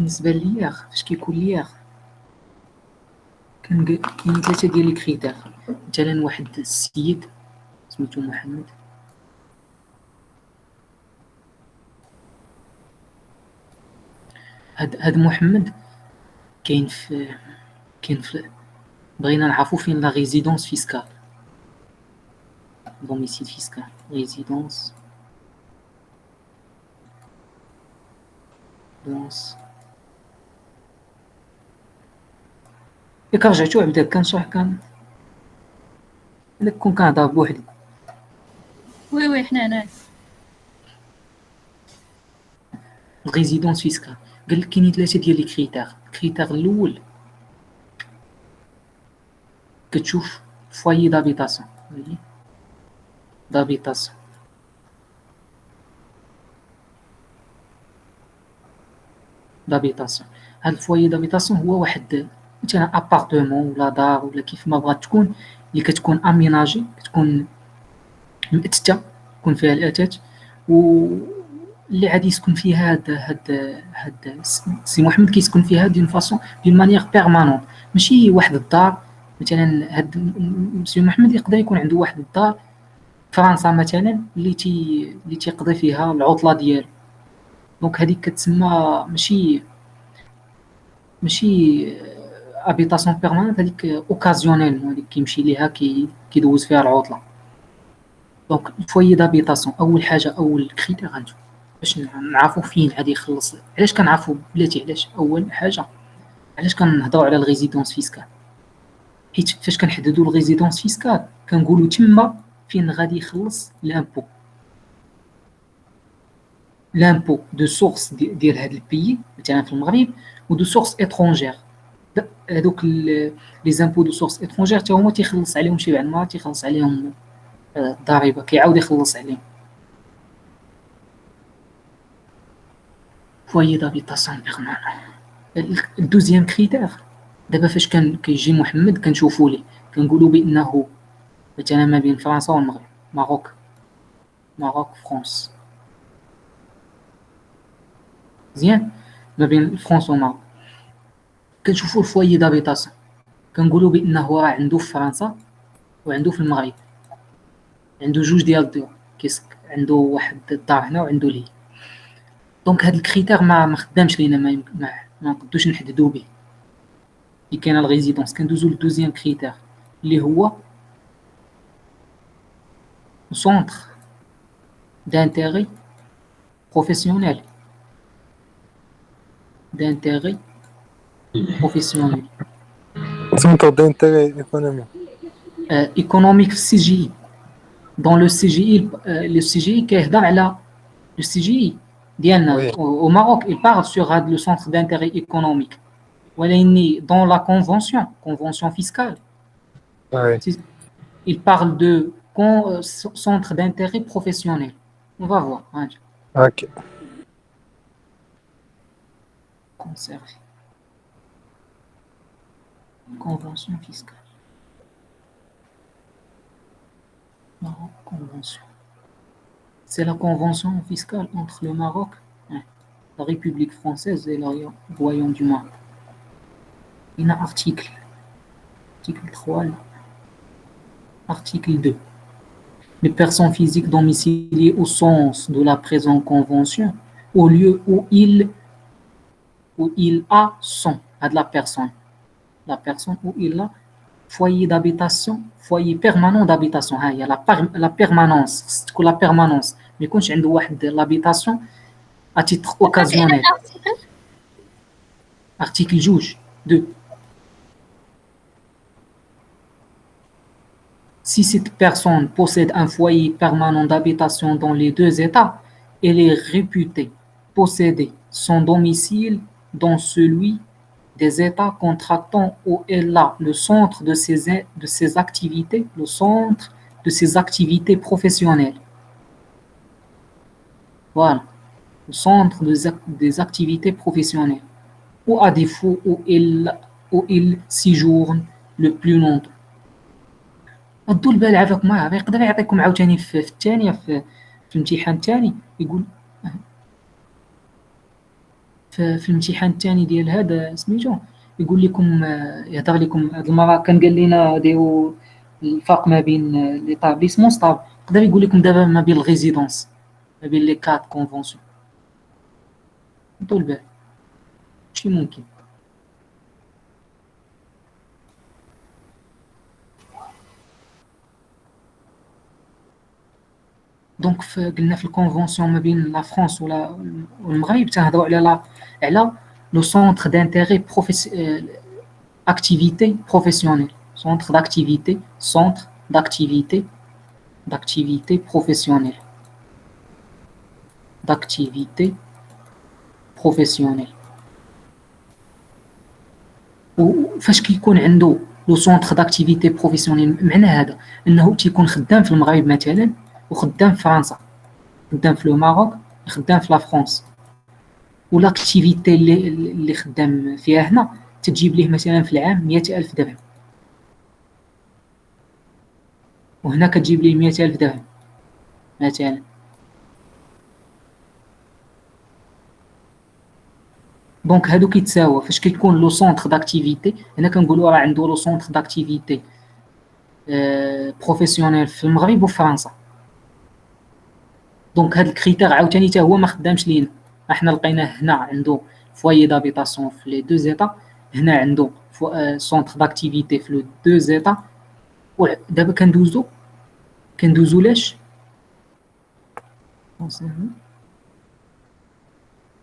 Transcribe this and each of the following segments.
بالنسبة ليا فاش كيكون ليا كاين 3 ديال لي كريتير. مثلا واحد السيد سميتو محمد، هاد محمد كاين في بغينا نعرفو فين لا ريزيدونس فيسكال، دوميسيل فيسكال، ريزيدونس دونس. ياك رجعتو عبدك كنشرح الا كون كنهضر بوحدي. وي حنا هنا. ريزيدونس فيسكال قال لك كاينين 3 ديال لي كريتير. الكريتير الاول كتشوف فوايي دابيتاسيون، دابيتاسيون دابيتاسيون. هاد الفوايي دابيتاسيون هو واحد مثلا ابارتمون ولا دار ولا كيف ما بغات تكون، اللي كتكون اميناجي، كتكون مأتته، يكون فيها الاثاث، و اللي غادي يسكن فيها هاد سي محمد كيسكن فيها دون فاصون دون مانيير بيرمانونت، ماشي واحد الدار. مثلا هاد سي محمد يقدر يكون عنده واحد الدار فرنسا مثلا اللي تيقضي فيها العطله ديالو. دونك هذيك كتسمى ماشي ابيتاسيون بيرماننت، هذيك اوكازيونيل، هذيك كيمشي ليها كيدوز فيها العطله. دونك الفويي دابيتاسيون اول حاجه، اول كريتير غنشوف باش نعرفوا فين غادي يخلص. علاش كنعرفوا بلاتي؟ علاش اول حاجه علاش كنهضروا على الريزيدونس فيسكال؟ حيت فاش كنحددوا الريزيدونس فيسكال كنقولوا تما فين غادي يخلص لامبو دو سورس ديال هاد البيي، مثلا في المغرب، و دو سورس اترونجير. هذوك لي زامبو دو سورس اترونجير حتى هما تيخلص عليهم شي بعد ما تيخلص عليهم الضريبه، كيعاود يخلص عليهم. فوايي دابيتاسيون بيرمانون. الدوزيام كريتير دابا فاش كيجي محمد كنشوفوا ليه كنقولوا بانه مثلا ما بين فرنسا والمغرب، ماروك فرنسا، مزيان، ما بين فرنسا والمغرب كنشوفوا الفوايي دابيتاسيون، كنقولوا بانه راه عنده في فرنسا وعنده في المغرب، عنده جوج ديال الديور، عنده واحد الدار هنا وعنده ليه. دونك هاد الكريتير ما خدامش لينا، ما نقدوش نحددوا به. اللي كاين الريزيدونس كندوزو للدوزيام كريتير اللي هو سونتر d'intérêt professionnel. D'intérêt professionnel. Centre d'intérêt économique. Économique CGI. Dans le CGI, le CGI كيهضر على le CGI ديالنا Oui. au Maroc, il parle sur le centre d'intérêt économique. ولكن dans la convention fiscale, Oui. il parle de centre d'intérêt professionnel. On va voir. Hein. Ok. Conservé. Convention fiscale. Maroc, convention. C'est la convention fiscale entre le Maroc, la République française et le Royaume du Maroc. Il y a article 3, article 2. Les personnes physiques domiciliées au sens de la présente convention, au lieu où il a son, à de la personne où il a foyer d'habitation, foyer permanent d'habitation. Il y a la permanence, c'est la permanence. Mais quand j'ai l'habitation à titre occasionnel. Article 2. Si cette personne possède un foyer permanent d'habitation dans les deux États, elle est réputée posséder son domicile dans celui des États contractants où elle a le centre de ses activités, le centre de ses activités professionnelles. Voilà, le centre des activités professionnelles. Ou à défaut où il séjourne le plus longtemps. الدول البال عافاك ما عارف يقدر يعطيكم عاوتاني في الثانيه في الامتحان الثاني يقول في الامتحان الثاني ديال هذا سميتو يقول لكم يهضر لكم هاد المره كان قال لنا ديروا الفرق ما بين ليطابليسمون ستابل، يقدر يقول لكم دابا ما بين الريزيدونس، ما بين لي كات كونفونسيون. طول بال ماشي ممكن. دونك قلنا في الكونفونسيون ما بين لا فرنسا والمغرب تنهضروا على لو سونتر دانتيغي activité professionnelle, centre d'activité professionnelle, d'activité professionnelle. وفاش كيكون عنده لو سونتر داكتيفيتي بروفيسيونيل معنى هذا انه تيكون خدام في المغرب مثلا وخدام في فرنسا، خدام في المغرب، خدام في لا فرنسا، والاكتيفيتي اللي خدام فيها هنا تجيب ليه مثلا في العام 100,000 درهم، وهنا كتجيب ليه 100,000 درهم مثلا. دونك هادو كيتساوى فاش كيكون لو سونتر داكتيفيتي. هنا كنقولوا راه عنده لو سونتر داكتيفيتي بروفيسيونيل في المغرب وفرنسا. دونك هاد الكريتير عاوتاني حتى هو ما خدامش لينا، احنا لقيناه هنا عنده فوايي دابيتاسيون في لي دو زيتا، هنا عنده سونتر داكتيفيتي في لو دو زيتا. ودابا كندوزو لاش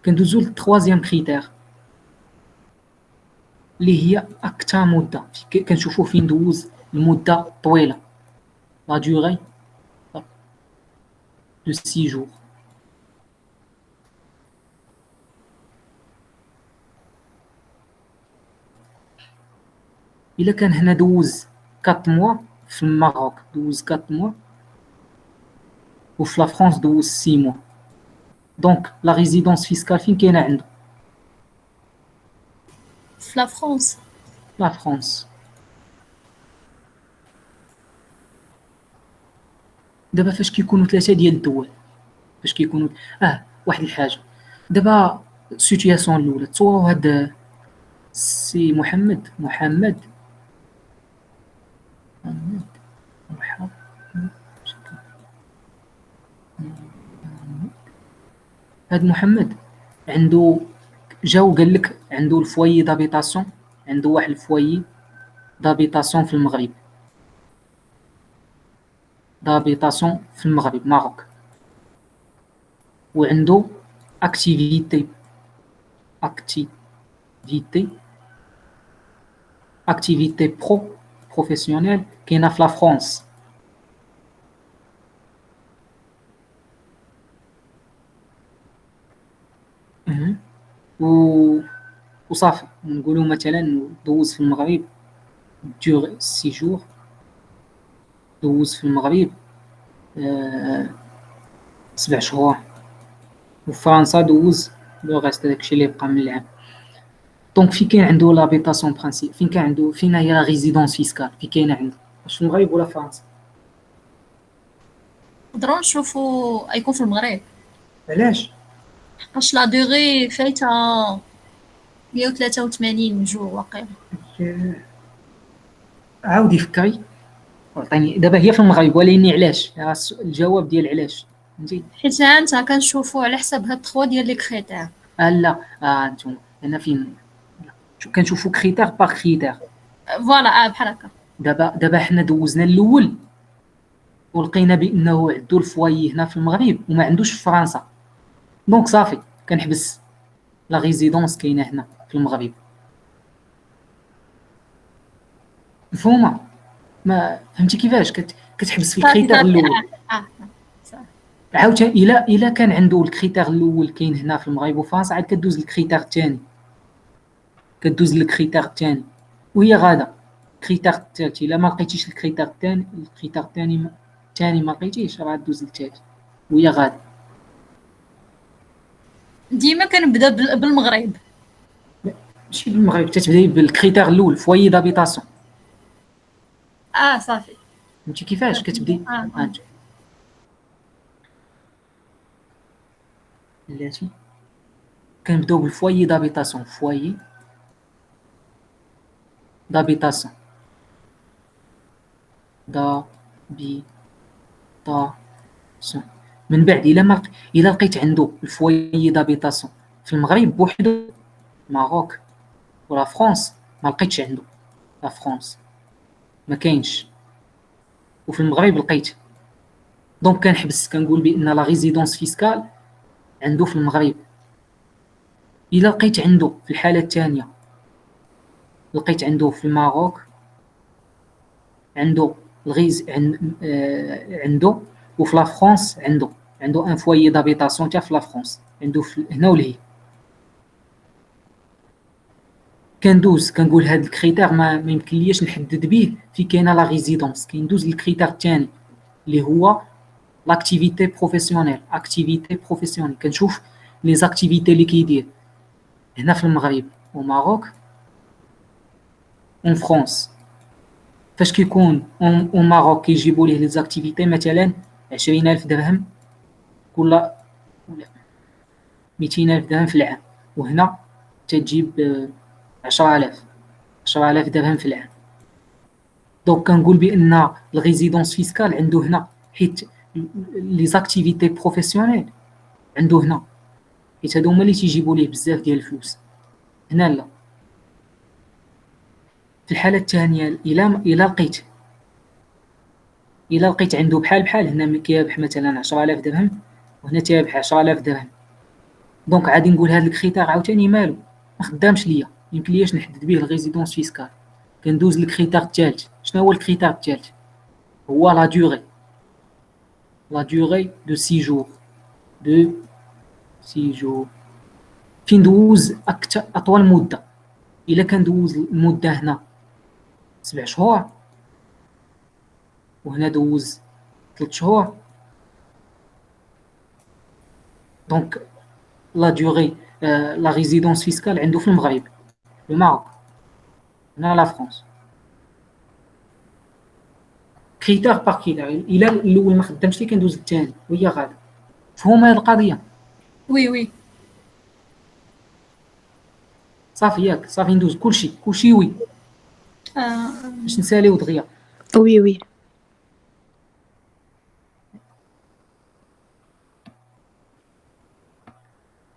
كندوزو للتروازيام كريتير اللي هي اكثر مده كنشوفوا فين دوز المده طويله، لا دوغي دو 6 جور. الا كان هنا دوز 4 موا في المغرب، دوز 4 موا، وفي لا فرنسا دوز 6 موا. دونك لا ريزيدونس فيسكال فين كاينه عنده؟ في لا فرنسا. لا فرنسا. دابا فاش كيكونوا ثلاثه ديال الدول، فاش كيكونوا واحد الحاجه، دابا السيتوياسيون الاولى تصوروا هاد سي محمد هاد محمد عنده جاو قال لك عنده الفوايي دابيتاسيون، عنده واحد الفوايي دابيتاسيون في المغرب، دابيتاسيون في المغرب ماروك، وعنده اكتيفيتي اكتيفيتي بروفيسيونيل كاينه في لا فرنسا. وصافي نقولوا مثلا دوز في المغرب دور 6 جور، دوز في المغرب 7 شهور، وفرنسا دوز لو غاست داكشي اللي بقى من العام. دونك فين كاين عنده لابيتاسيون برانسيب، فين كاين عنده، فين هي لا ريزيدونس فيسكال، فين كاينه عنده، واش في المغرب ولا فرنسا؟ نقدروا نشوفوا يكون في المغرب، علاش؟ حقاش لا دوغي فايته 183 جوع واقيلا. عاودي فكري عطيني. دابا هي في المغرب ولكن علاش؟ الجواب ديال علاش فهمتي؟ حيت انت كنشوفوا على حساب هاد 3 ديال لي كريتير. لا انتم هنا فين كنشوفوا كريتير باغ كريتير. فوالا بحال هكا. دابا حنا دوزنا الاول ولقينا بانه عنده الفوايي هنا في المغرب وما عندوش في فرنسا، دونك صافي كنحبس لا ريزيدونس كاينه هنا في المغرب. مفهومه؟ ما فهمتي كيفاش كتحبس في الكريتير الاول. عاوتاني الا كان عنده الكريتير الاول كاين هنا في المغرب وفرنسا، عاد كدوز للكريتير الثاني، كدوز للكريتير الثاني وهي غاده. الكريتير الثالث الا ما لقيتيش الكريتير الثاني، الكريتير الثاني ما لقيتيش، راه دوز للثالث وهي غاده. ديما كنبدا بالمغرب. ماشي بالمغرب، تتبداي بالكريتير الاول فوايي دابيتاسيون. صافي فهمتي كيفاش كتبدي؟ بلاتي كنبداو بالفوايي دابيتاسيون. فوايي دابيتاسيون دابيتاسيون. من بعد الا لقيت عنده الفوايي دابيتاسيون في المغرب بوحدو، ماروك ولا فرنسا، ما لقيتش عنده. لا فرنسا ما كاينش، وفي المغرب لقيت. دونك كنحبس كنقول بان لا ريزيدونس فيسكال عنده في المغرب. الا لقيت عنده في الحاله الثانيه، لقيت عنده في الماروك، عنده عنده، وفي لا فرنسا عنده ان فوايي دابيتاسيون تاع في لا فرنسا، عنده هنا ولهي. كندوز كنقول هاد الكريتير ما يمكنليش نحدد به في كاينه لا ريزيدونس. كندوز للكريتير الثاني اللي هو لاكتيفيتي بروفيسيونيل. اكتيفيتي بروفيسيونيل كنشوف لي زاكتيفيتي اللي كيدير هنا في المغرب وماروك اون فرنسا. فاش كيكون اون ماروك كيجيبوا ليه لي زاكتيفيتي مثلا 20,000 درهم ولا 200,000 درهم في العام، وهنا تجيب 10,000 درهم في العام. دونك كنقول بان الريزيدونس فيسكال عنده هنا، حيت لي زاكتيفيتي بروفيسيونيل عنده هنا، حيت هادو هما اللي تيجيبوا ليه بزاف ديال الفلوس. هنا لا. في الحاله الثانيه الا لقيت عنده بحال هنا كيربح مثلا 10,000 درهم وهنا تيربح 10,000 درهم، دونك غادي نقول هاد الكريتير عاوتاني مالو ما خدامش ليا، يمكنلياش نحدد به الريزيدونس فيسكال. كندوز للكريتير الثالث. شنو هو الكريتير الثالث؟ هو لا دوري دو سيجور. فين دوز اكثر اطول مده. الا كندوز المده هنا 7 شهور وهنا دوز 3 شهور، دونك لا دوري لا ريزيدونس فيسكال عنده في المغرب، الماروك، هنا لا فرنسا. كريتير باغ كريتير. الا الاول ما خدامش لي كندوز الثاني وهي غاده. فهم هاد القضيه. وي وي صافي ياك، صافي ندوز كلشي وي باش نساليو دغيا. وي وي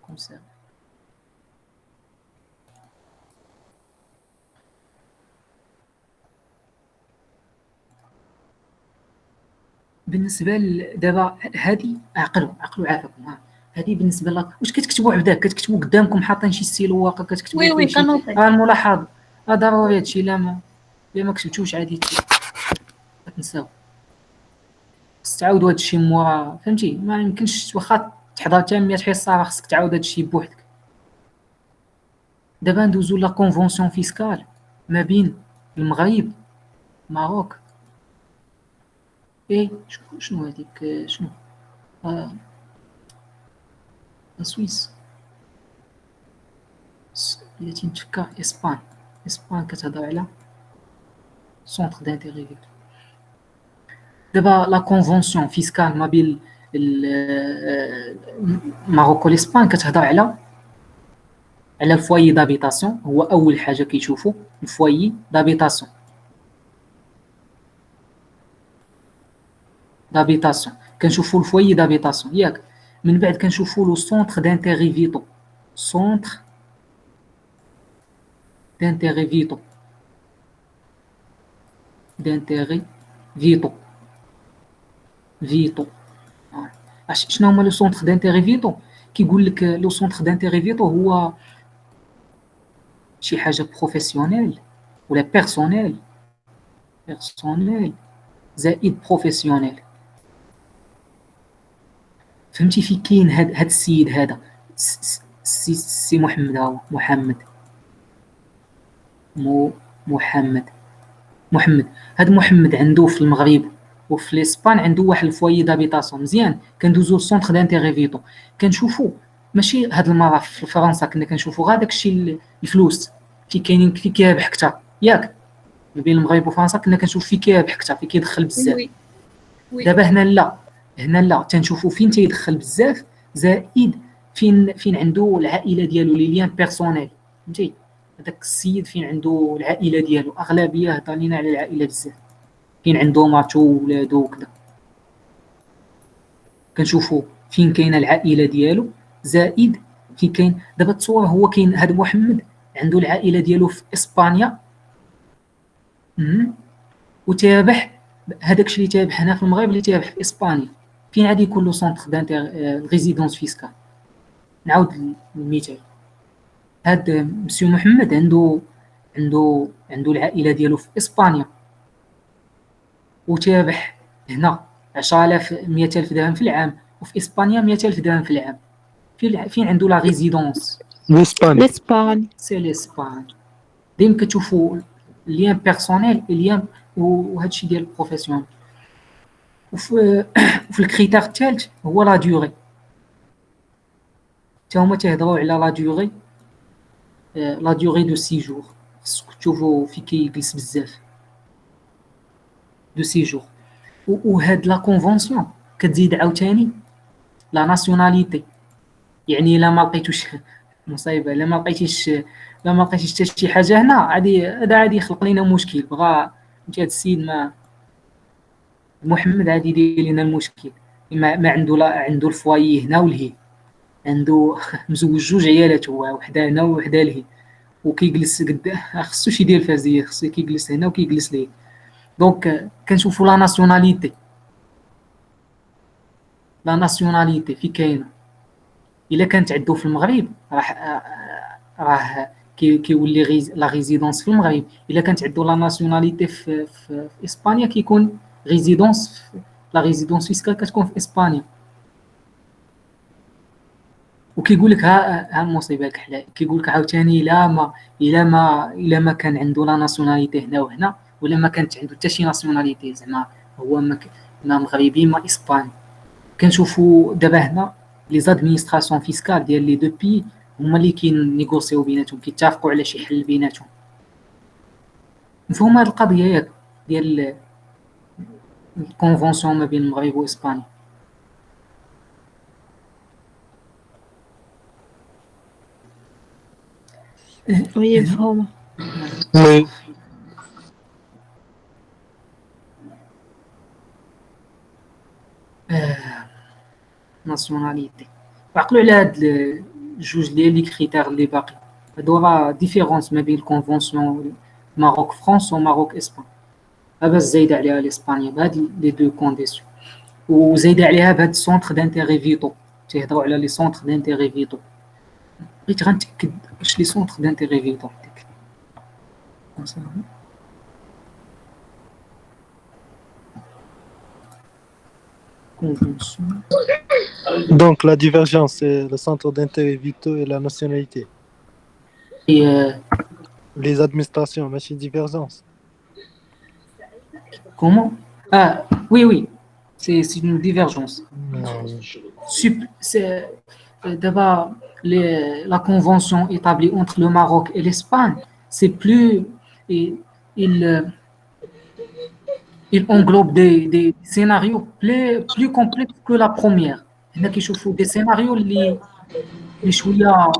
كونسير. بالنسبه دابا هذه عقلوا عافاكم. هذه بالنسبه لك واش كتكتبوا عبداك، كتكتبوا قدامكم حاطين شي ستيلو واقع كتكتبوا وي كلشي. كنوطي. الملاحظ ضروري هادشي. الا ما كتبتوش عادي تنساو. خصك تعاود هادشي مورا، فهمتي؟ ما يمكنش واخا تحضر حتى 100 حصه راه خصك تعاود هادشي بوحدك. دابا ندوزو لا كونفونسيون فيسكال ما بين المغرب ماروك اي شنو هذيك شنو السويس. إلا تنتفكر اسبان كتهضر على سونتر دانتيغي. دابا لا كونفونسيون فيسكال ما بين ماروك والاسبان كتهضر على الفوايي دابيتاسيون. هو اول حاجه كيشوفوا الفوايي دابيتاسيون. كنشوفوا الفوايي دابيتاسيون ياك. من بعد كنشوفوا لو سونتر دانتيغي فيتو. سونتر دانتيغي فيتو. شنو هما لو سونتر دانتيغي فيتو؟ كيقول لك لو سونتر دانتيغي فيتو هو شي حاجه بروفيسيونيل ولا بيرسونيل زائد بروفيسيونيل. فهمتي في كاين هاد السيد هذا سي محمد. هو محمد هاد محمد عنده في المغرب وفي الاسبان عنده واحد الفوايي دابيتاسيون مزيان. كندوزو للسونتر دانتيغي فيتو كنشوفوا ماشي هاد المره في فرنسا كنا كنشوفوا غير داكشي الفلوس في كاينين في كيربح اكثر ياك. ما بين المغرب وفرنسا كنا كنشوف في كيربح اكثر في كيدخل بزاف. وي دابا هنا لا تنشوفوا فين تيدخل بزاف زائد فين عنده العائله ديالو لي ليان بيرسونيل، فهمتي؟ هذاك السيد فين عنده العائله ديالو، اغلبيه هضر لينا على العائله بزاف، فين عنده ماتو ولادو وكذا، كنشوفوا فين كاينه العائله ديالو، زائد فين كاين دابا تصور هو كاين هذا محمد عنده العائله ديالو في اسبانيا، وتابع هذاك الشيء اللي تابع هنا في المغرب اللي تابع في اسبانيا، فين غادي يكون له سونتر دانتر ريزيدونس فيسكال. نعاود المثال، هاد مسيو محمد عنده العائله ديالو في اسبانيا، وتابع هنا 10000 100000 درهم في العام، وفي اسبانيا 100000 درهم في العام. فين عنده لا ريزيدونس؟ الاسباني. سي لاسبان. ديما كتشوفوا ليان بيرسونيل ليان وهذا الشيء ديال البروفيسيون. وفي الكريتير الثالث هو لا ديوري، حتى هما تيهضروا على لا ديوري دو سيجور، خصكم تشوفوا في كيجلس بزاف دو سيجور. وهاد لا كونفونسيون كتزيد عاوتاني لا ناسيوناليتي، يعني الا ما لقيتوش مصيبه، الا ما لقيتيش حتى شي حاجه هنا غادي يخلق لنا مشكل. بغا فهمتي هاد السيد ما محمد غادي يدير لنا المشكل، ما عنده عنده الفوايي هنا ولهي، عنده مزوج جوج عيالات، هو وحده هنا وحده لهي، وكيجلس قد خصوش يدير فازيه، خصو كيجلس هنا وكيجلس لهي. دونك كنشوفوا لا ناسيوناليتي في كاينه. الا كانت عندو في المغرب راه كيولي لا ريزيدونس في المغرب. الا كانت عندو لا ناسيوناليتي في اسبانيا كيكون ريزيدونس، لا ريزيدونس فيسكال كتكون في اسبانيا. وكيقول لك ها المصيبه الكحله، كيقول لك عاوتاني الا ما كان عنده لا ناسيوناليتي هنا وهنا، ولا ما كانت عنده حتى شي ناسيوناليتي، زعما هو ما مغربي ما اسباني. كنشوفوا دابا هنا لي زادمينستراسيون فيسكال ديال لي دو بي هما اللي كينيغوسيو بيناتهم، كيتفقوا على شي حل بيناتهم. مفهوم هاد القضيه ياك ديال الكونفونسيون ما بين المغرب واسبانيا؟ وهي مفهومة. وي. ناسيوناليتي. وعقلوا على هاد الجوج ديال لي كريتير اللي باقي، هادو راه ديفيرونس ما بين الكونفونسيون ماروك فرنسا وماروك اسبان. باش زايده عليها لاسبانيا بهاد لي دو كونديسيون، وزايده عليها بهاد السونتر دانتيغي فيتو. تيهضروا على لي سونتر دانتيغي فيتو، بغيت غنتاكد واش لي سونتر دانتيغي فيتو ديك convention. Donc la divergence, c'est le centre d'intérêt vitaux et la nationalité. Et Les administrations, mais c'est divergence. comment? Ah, oui, c'est une divergence. D'abord, la convention établie entre le Maroc et l'Espagne, c'est plus. Il englobe des scénarios plus complexes que la première. Il y a des scénarios les شوية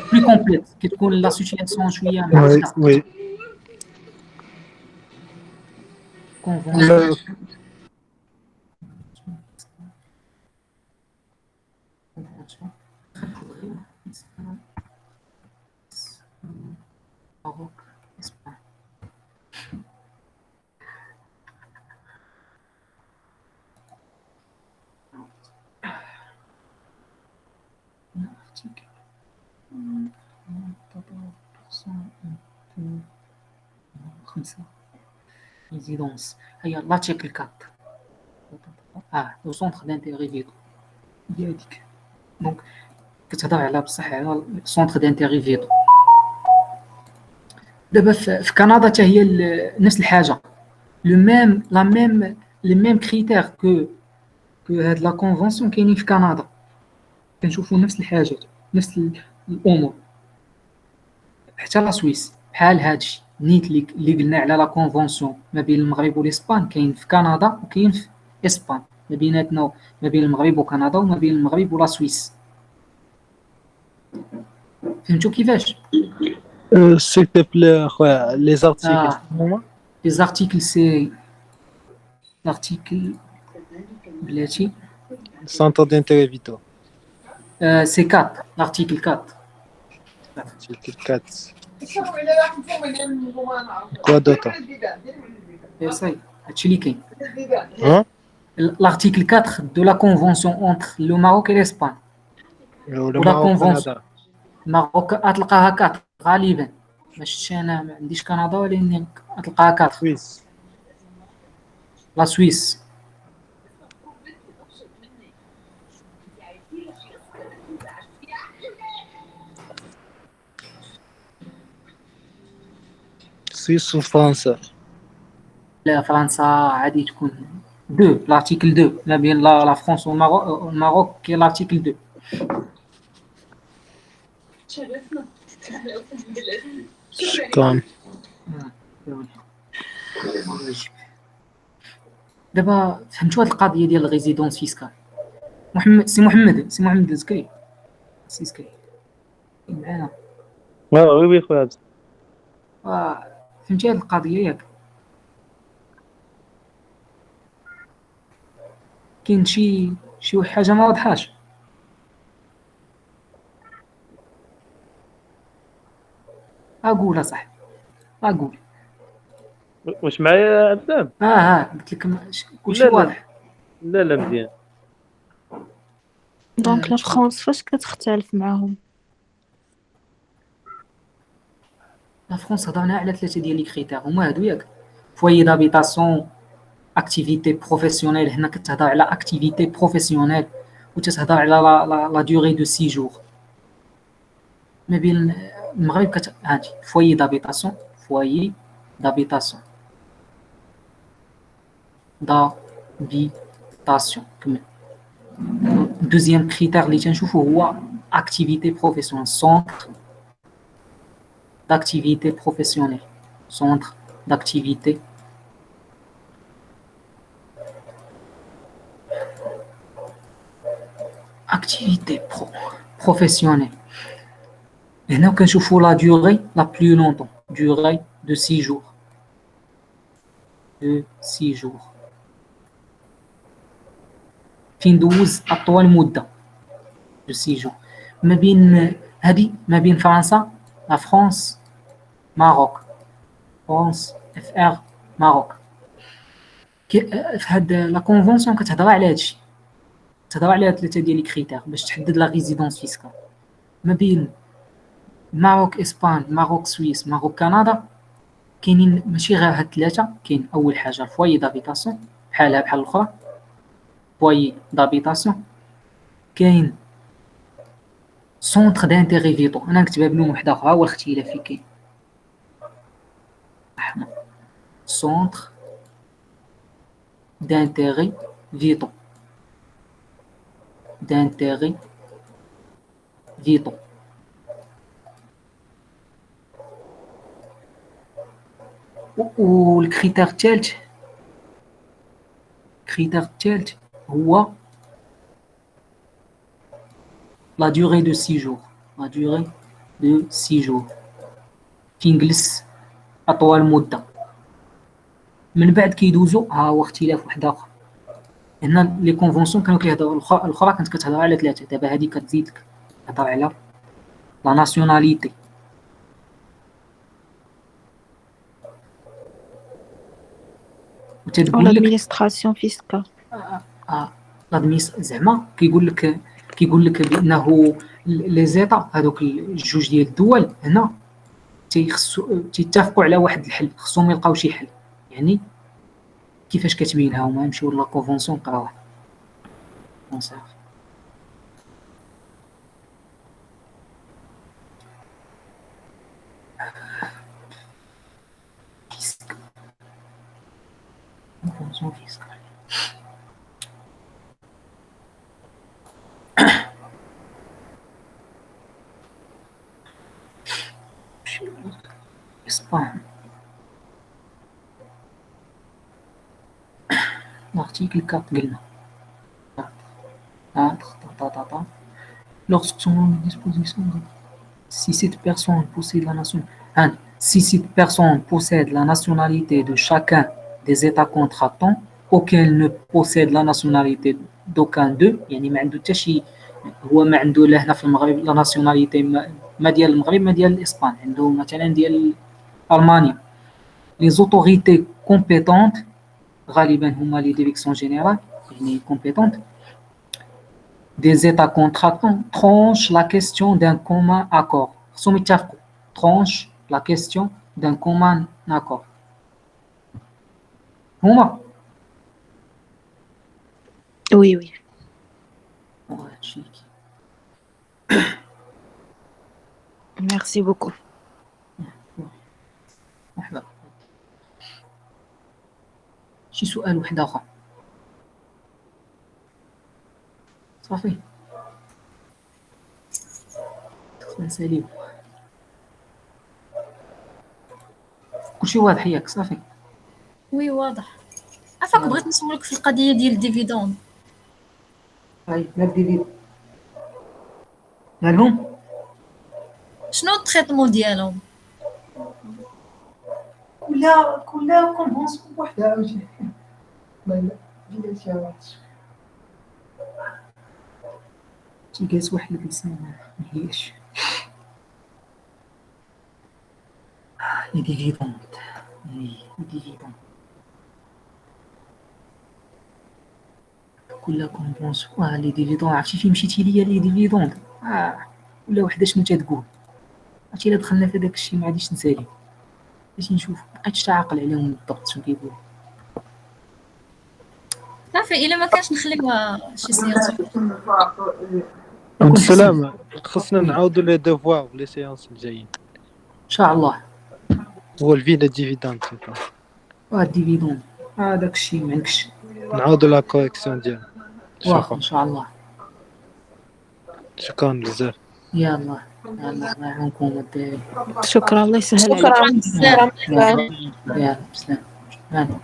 plus complexes, qui تكون la situation شوية Oui, معقدة. oui. Convention. Maroc, Espagne. Résidence. هي l'article 4. le centre d'intérêt فيتو هي هذيك. دونك كتهضر على بصح على centre d'intérêt فيتو. دابا في كندا حتى هي نفس الحاجه، لي ميم كريتير كو هاد لا كونفونسيون كاينين في كندا. كنشوفوا نفس الحاجات، نفس الامور. حتى لا سويس بحال هادشي نيت اللي قلنا على لا كونفونسيون ما بين المغرب والاسبان كاين في كندا وكاين في اسبان. ما بيناتنا ما بين المغرب وكندا وما بين المغرب ولا سويس. فهمتوا كيفاش؟ s'il te plaît أخويا les articles هما les articles c'est l'article بلاتي centre d'intérêt vitaux. c'est 4 l'article 4. Article 4. Quoi d'autre? صاي هادشي اللي كاين. Hein? l'article 4 de la convention entre le Maroc et l'Espagne. Le ولا Maroc, convention. Canada. المغرب غتلقاها 4 غالبا، ما شفتش انا، ما عنديش كندا ولكن غتلقاها 4. Suisse. لا سويس Suisse ou France? لا فرنسا عادي تكون 2 l'article 2 ما بين لا فرنسا والماروك كاين l'article 2. شكرا. دابا فهمتوا هاد القضيه ديال الريزيدونس فيسكال؟ سي محمد زكري سي زكري معنا. وي وي خويا. فهمتي هاد القضيه ياك؟ كاين شي حاجه ما واضحاش. اقول اصاحبي اقول واش معايا عبدان؟ قلت لك كلشي لا، لا. واضح. لا مزيان. دونك لا فرنسا فاش كتختلف معاهم؟ لا فرنسا هضرنا على 3 ديال لي كريتير هما هادو ياك. فوي دابيتاسيون، اكتيفيتي بروفيسيونيل، هنا كتهضر على اكتيفيتي بروفيسيونيل وتتهضر على لا ديوري دو سيجور. ما بين المغرب هادي فوي دابيتاسيون كمل. دوزيام كريتير اللي تنشوفو هو اكتيفيتي بروفيسيونيل، سونتر d'activité professionnelle, centre d'activité professionnelle. هنا كنشوفوا لا durée la plus longtemps, durée de 6 jours. فين دوز أطول مدة de 6 jours. ما بين فرنسا لا فرانس ماروك، فرانس اف ار ماروك. في هاد لا كونفونسيون كتهضر على هادشي، كتهضر على 3 ديال لي كريتير باش تحدد لا ريزيدونس فيسكال. ما بين ماروك اسبان، ماروك سويس، ماروك كندا كاينين ماشي غير هاد 3، كاين اول حاجه الفوايي دابيتاسيون بحال الاخرى فوايي دابيتاسيون، كاين سونتر دانتيغي فيتو. انا نكتبها بلون وحده اخرى هو الاختلاف في كاين centre d'intérêt vitaux. والكريتير الثالث هو la durée de 6 jours. فين جلس أطول مدة. من بعد كيدوزو هو اختلاف واحد اخر. هنا لي كونفونسيون كانوا كيهضروا الاخرى كانت كتهضر على 3، دابا هادي كتزيد كتهضر على لا ناسيوناليتي. وتتقول لك لادمينستراسيون فيسكال. زعما كيقول لك بانه لي زيتا هذوك الجوج ديال الدول هنا تيتفقوا على واحد الحل، خصهم يلقاو شي حل. يعني كيفاش كتبينها هما يمشيو لا كونفونسيون قراوها صافي. كونفونسيون فيسكال اسبان. l'article 4 قلنا Lorsque sont en disposition si cette personne possède la nation, si cette personne possède la nationalité de chacun des États contractants, auquel ne possède la nationalité d'aucun d'eux، يعني ما عنده حتى شي، هو ما عنده لا هنا في المغرب لا ناسيوناليتي ما ديال المغرب ما ديال الإسبان، عنده مثلا ديال ألمانيا. Les autorités compétentes غالبا هما les directions générales يعني compétentes des États contractants tranchent la question d'un commun accord. خصهم يتفقوا. Tranche la question d'un commun accord. هما Oui, oui. Merci beaucoup. مرحبا. شي سؤال واحد آخر؟ صافي. خصنا نساليو. كلشي واضح ياك صافي. وي واضح. عفاك بغيت نسولك في القضيه ديال الديفيدوند. طيب لا الديفيد مالهم؟ شنو التريتمون ديالهم؟ كلها كونفونسيون وحده عاوتاني. لا جيت يا واحد. جالس واحد الجلسة ما هياش. لي ديفيدوند. لي ديفيدوند. كلها كونفونسيون. لي ديفيدوند عرفتي فين مشيتي ليا لي ديفيدوند. ولا وحده شنو تتقول. عرفتي الا دخلنا في هذاك الشيء ما غاديش نسالي. باش نشوف مابقيتش عاقل عليهم بالضبط شنو كيقولوا. صافي الا ما كانش نخليوها شي سيانس. عبد السلام خصنا نعاودوا لي ديفوار لي سيونس الجايين ان شاء الله. هو الفيلا ديفيداند الديفيدوند هذاك الشيء ما عندكش. نعاودوا لا كوريكسيون ديالها. واخا ان شاء الله. شكرا بزاف. يلا الله يعاونكم الدراري. شكرا الله يسهل عليك. شكرا بزاف. يلا بسلام.